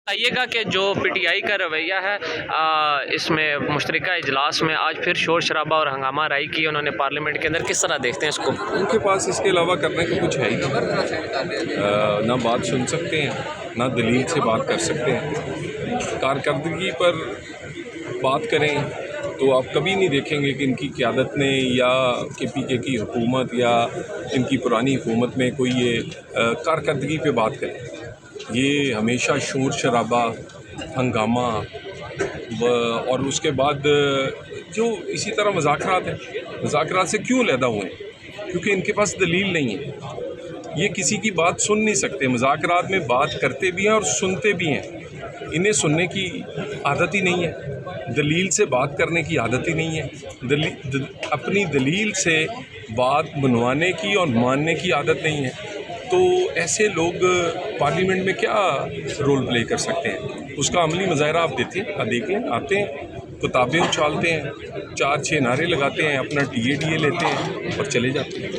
بتائیے گا کہ جو پی ٹی آئی کا رویہ ہے اس میں مشترکہ اجلاس میں آج پھر شور شرابہ اور ہنگامہ آرائی کی انہوں نے پارلیمنٹ کے اندر، کس طرح دیکھتے ہیں اس کو؟ ان کے پاس اس کے علاوہ کرنے کو کچھ ہے ہی نہیں، نہ بات سن سکتے ہیں نہ دلیل سے بات کر سکتے ہیں۔ کارکردگی پر بات کریں تو آپ کبھی نہیں دیکھیں گے کہ ان کی قیادت نے یا کے پی کے کی حکومت یا ان کی پرانی حکومت میں کوئی یہ کارکردگی پہ بات کرے۔ یہ ہمیشہ شور شرابہ، ہنگامہ اور اس کے بعد جو اسی طرح مذاکرات ہیں۔ مذاکرات سے کیوں علیحدہ ہوئے ہیں؟ کیونکہ ان کے پاس دلیل نہیں ہے، یہ کسی کی بات سن نہیں سکتے۔ مذاکرات میں بات کرتے بھی ہیں اور سنتے بھی ہیں، انہیں سننے کی عادت ہی نہیں ہے، دلیل سے بات کرنے کی عادت ہی نہیں ہے، اپنی دلیل سے بات بنوانے کی اور ماننے کی عادت نہیں ہے۔ تو ایسے لوگ پارلیمنٹ میں کیا رول پلے کر سکتے ہیں؟ اس کا عملی مظاہرہ آپ دیکھیں، آتے ہیں، کتابیں اچھالتے ہیں، 4-6 نعرے لگاتے ہیں، اپنا ٹی اے لیتے ہیں اور چلے جاتے ہیں۔